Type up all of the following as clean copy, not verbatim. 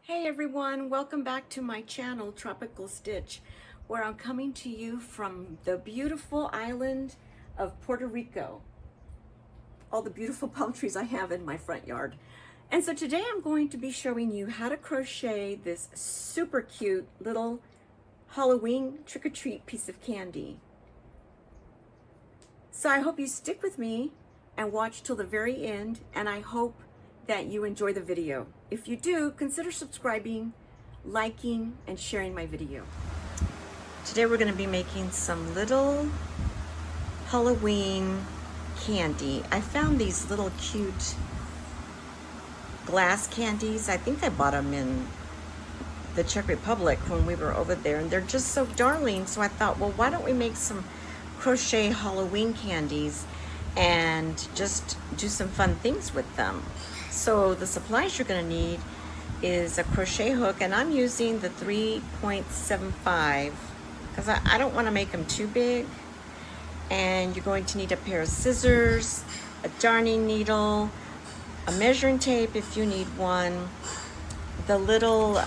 Hey everyone, welcome back to my channel Tropical Stitch, where I'm coming to you from the beautiful island of Puerto Rico. All the beautiful palm trees I have in my front yard. And so today I'm going to be showing you how to crochet this super cute little Halloween trick-or-treat piece of candy. So I hope you stick with me and watch till the very end, and I hope that you enjoy the video. If you do, consider subscribing, liking, and sharing my video. Today we're going to be making some little Halloween candy. I found these little cute glass candies. I think I bought them in the Czech Republic when we were over there, and they're just so darling. So I thought, well, why don't we make some crochet Halloween candies and just do some fun things with them. So the supplies you're going to need is a crochet hook, and I'm using the 3.75 because I don't want to make them too big. And you're going to need a pair of scissors, a darning needle, a measuring tape if you need one, the little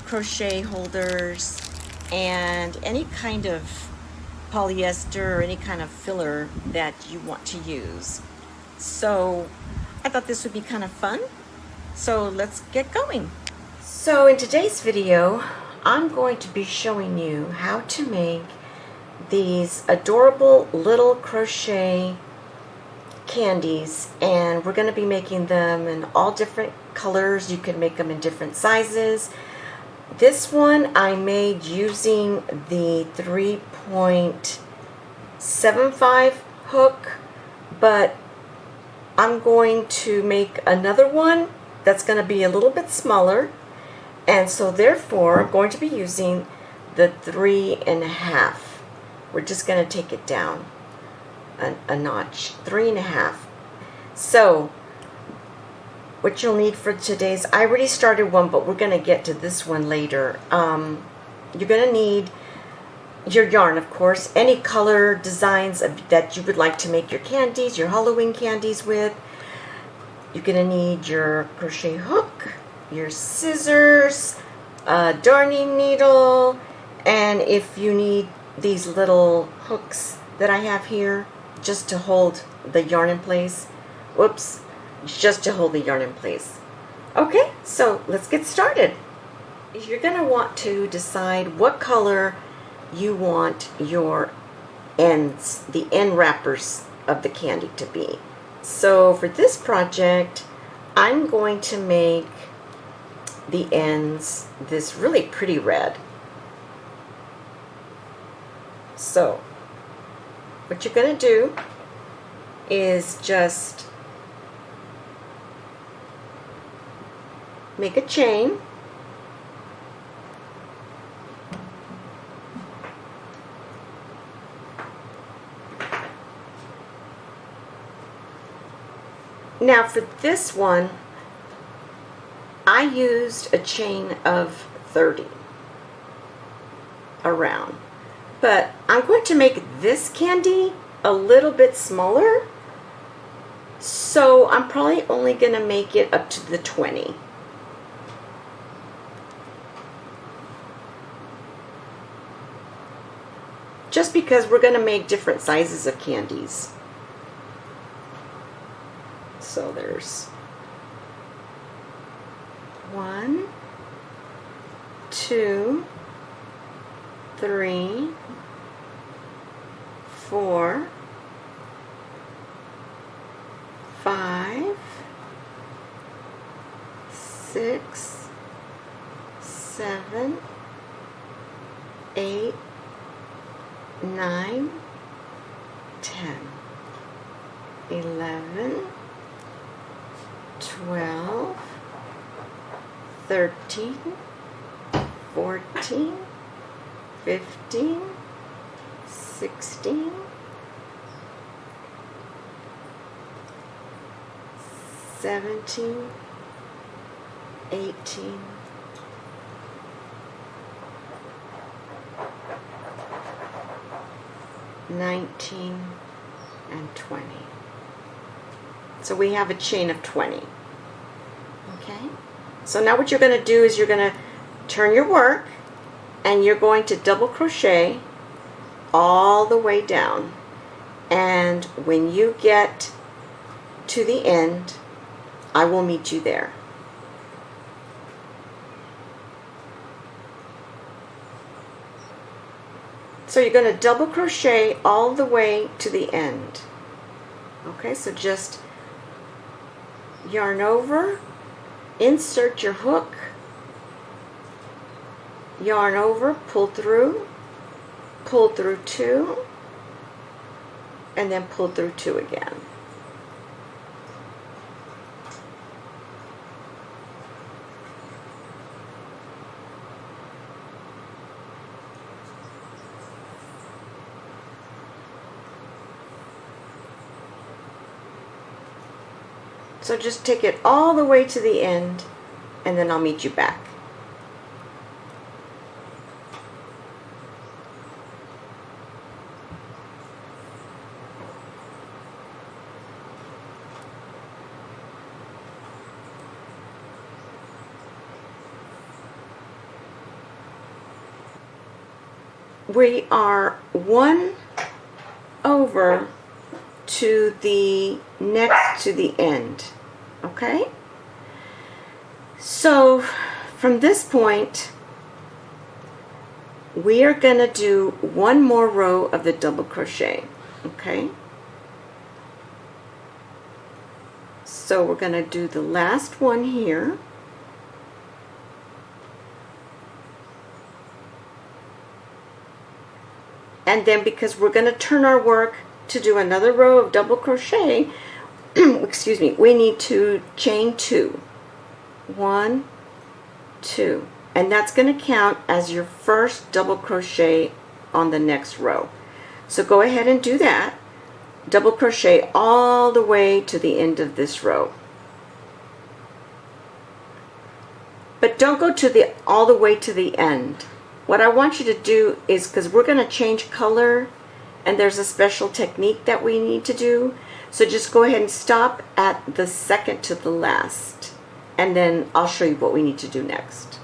crochet holders, and any kind of polyester or any kind of filler that you want to use. So I thought this would be kind of fun, so let's get going. So in today's video, I'm going to be showing you how to make these adorable little crochet candies, and we're going to be making them in all different colors. You can make them in different sizes. This one I made using the 3.75 hook, but I'm going to make another one that's going to be a little bit smaller, and so therefore I'm going to be using the 3.5. We're just going to take it down a notch, 3.5. So what you'll need for today's, I already started one, but we're going to get to this one later. You're going to need your yarn, of course, any color designs that you would like to make your candies, your Halloween candies with. You're going to need your crochet hook, your scissors, a darning needle, and if you need these little hooks that I have here just to hold the yarn in place. Whoops, just to hold the yarn in place. Okay, so let's get started. You're going to want to decide what color you want your ends, the end wrappers of the candy to be. So for this project, I'm going to make the ends this really pretty red. So what you're going to do is just make a chain. Now for this one, I used a chain of 30 around, but I'm going to make this candy a little bit smaller, so I'm probably only going to make it up to the 20. Just because we're going to make different sizes of candies. So there's 1, 2, 3, 4, 5, 6, 7, 8, 9, 10, 11, 12, 13, 14, 15, 16, 17, 18, 19, and 20. So we have a chain of 20. Okay? So now what you're going to do is you're going to turn your work and you're going to double crochet all the way down. And when you get to the end, I will meet you there. So you're going to double crochet all the way to the end. Okay, so just yarn over, insert your hook, yarn over, pull through 2, and then pull through 2 again. So just take it all the way to the end, and then I'll meet you back. We are 1 over to the next to the end. Okay, so from this point we are going to do 1 more row of the double crochet. Okay, so we're going to do the last one here, and then because we're going to turn our work to do another row of double crochet, excuse me, we need to chain 2. 1, 2, and that's going to count as your first double crochet on the next row. So go ahead and do that. Double crochet all the way to the end of this row. But don't go to all the way to the end. What I want you to do is, because we're going to change color and there's a special technique that we need to do, so just go ahead and stop at the second to the last, and then I'll show you what we need to do next.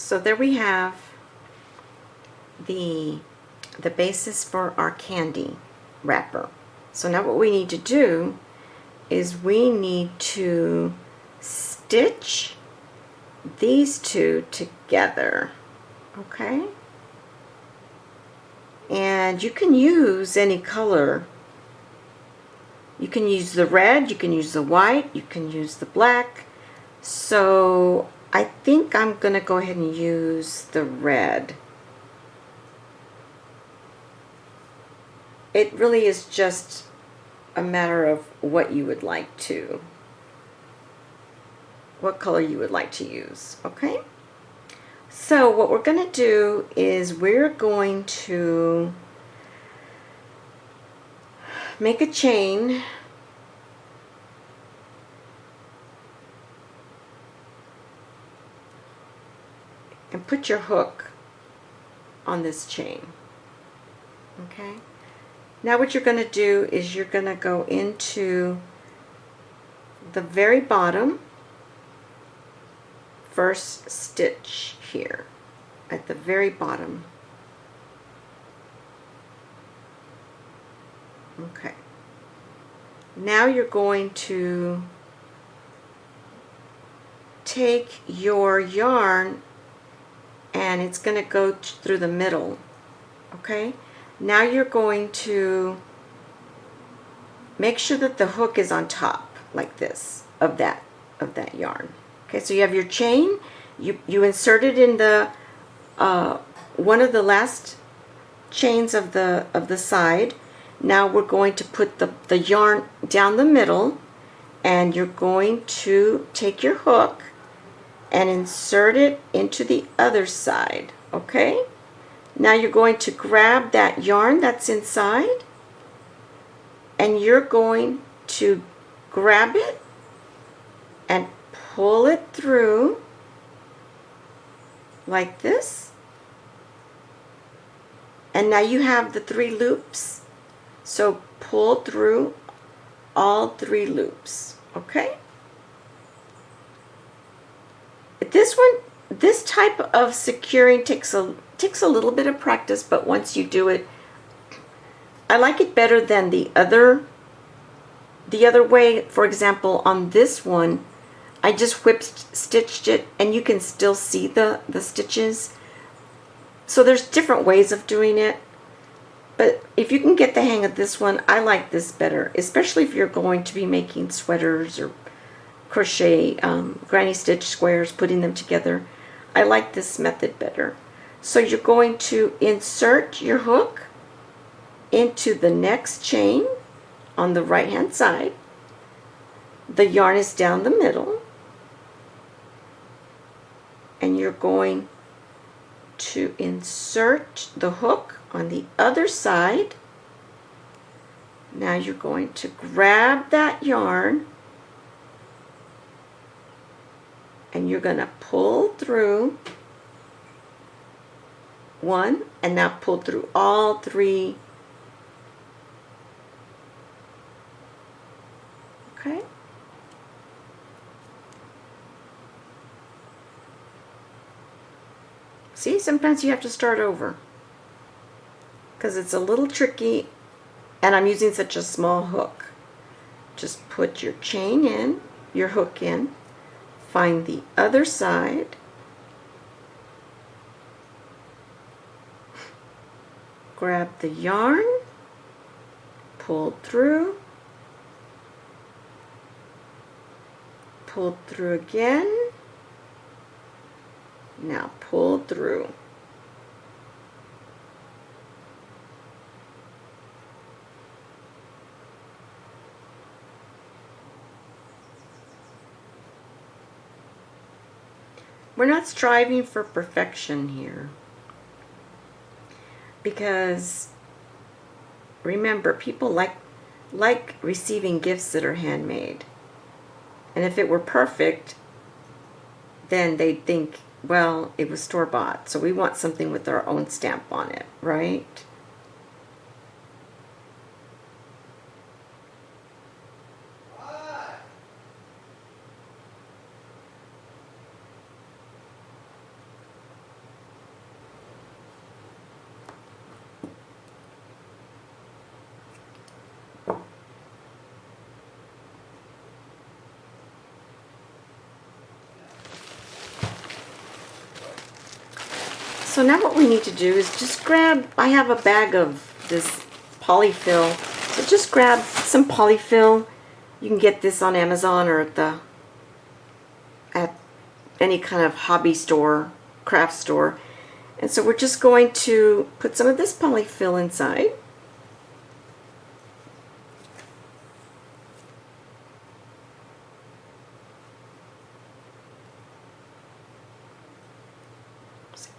So there we have the basis for our candy wrapper. So now what we need to do is we need to stitch these two together, okay? And you can use any color. You can use the red, you can use the white, you can use the black. So I think I'm going to go ahead and use the red. It really is just a matter of what you would like to, what color you would like to use, okay? So what we're going to do is we're going to make a chain and put your hook on this chain, okay? Now what you're going to do is you're going to go into the very bottom first stitch here at the very bottom. Okay. Now you're going to take your yarn and it's going to go through the middle, okay? Now you're going to make sure that the hook is on top, like this, of that yarn. Okay, so you have your chain, you insert it in the one of the last chains of the side. Now we're going to put the yarn down the middle, and you're going to take your hook and insert it into the other side, okay? Now you're going to grab that yarn that's inside, and you're going to grab it and pull it through like this. And now you have the 3 loops. So pull through all 3 loops, okay? This type of securing takes a little bit of practice, but once you do it, I like it better than the other way. For example, on this one, I just whip stitched it, and you can still see the stitches. So there's different ways of doing it, but if you can get the hang of this one, I like this better, especially if you're going to be making sweaters or crochet granny stitch squares, putting them together. I like this method better. So you're going to insert your hook into the next chain on the right hand side. The yarn is down the middle, and you're going to insert the hook on the other side. Now you're going to grab that yarn and you're going to pull through one, and now pull through all 3. Okay? See, sometimes you have to start over because it's a little tricky, and I'm using such a small hook. Just put your chain in, your hook in, find the other side, grab the yarn, pull through again, now pull through. We're not striving for perfection here, because remember, people like receiving gifts that are handmade. And if it were perfect, then they'd think, well, it was store-bought. So we want something with our own stamp on it, right? So now what we need to do is just grab, I have a bag of this polyfill, so just grab some polyfill. You can get this on Amazon or at any kind of hobby store, craft store. And so we're just going to put some of this polyfill inside.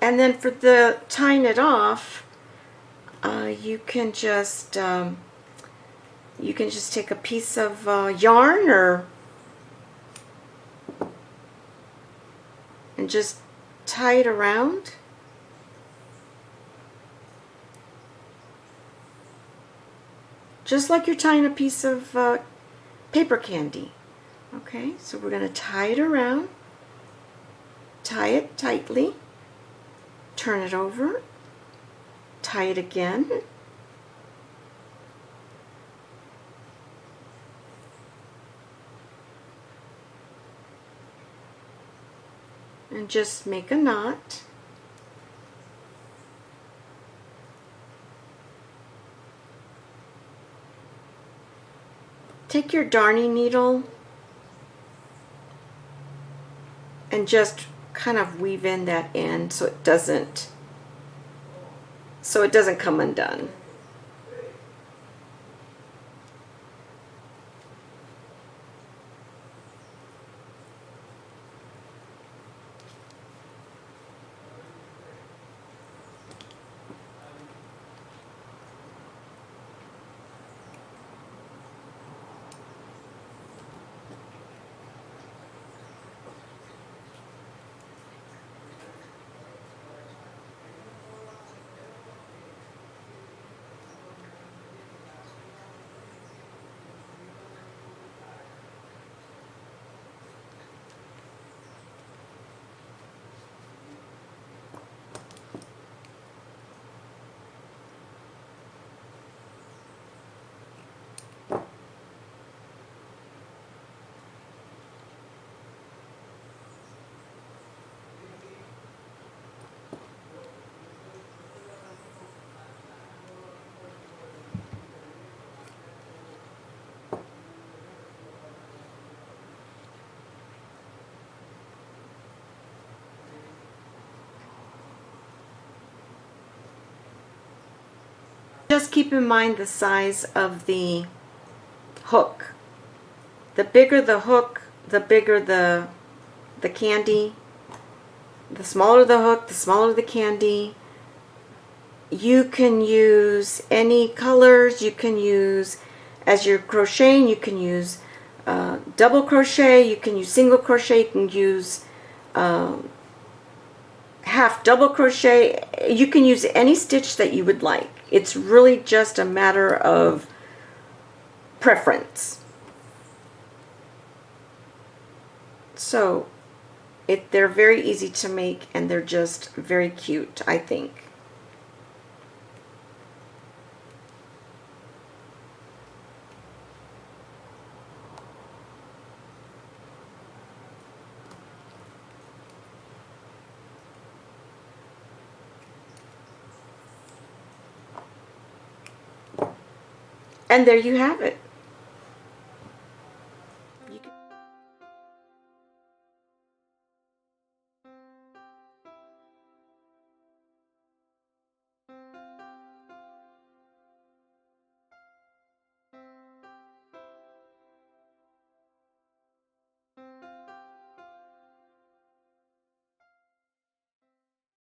And then for the tying it off, you can just take a piece of yarn and just tie it around. Just like you're tying a piece of paper candy. Okay, so we're going to tie it around, tie it tightly, turn it over, tie it again, and just make a knot. Take your darning needle and just kind of weave in that end so it doesn't come undone. Just keep in mind the size of the hook. The bigger the hook, the bigger the candy. The smaller the hook, the smaller the candy. You can use any colors. You can use, as you're crocheting, you can use double crochet, you can use single crochet, you can use half double crochet. You can use any stitch that you would like. It's really just a matter of preference. So they're very easy to make, and they're just very cute, I think. And there you have it.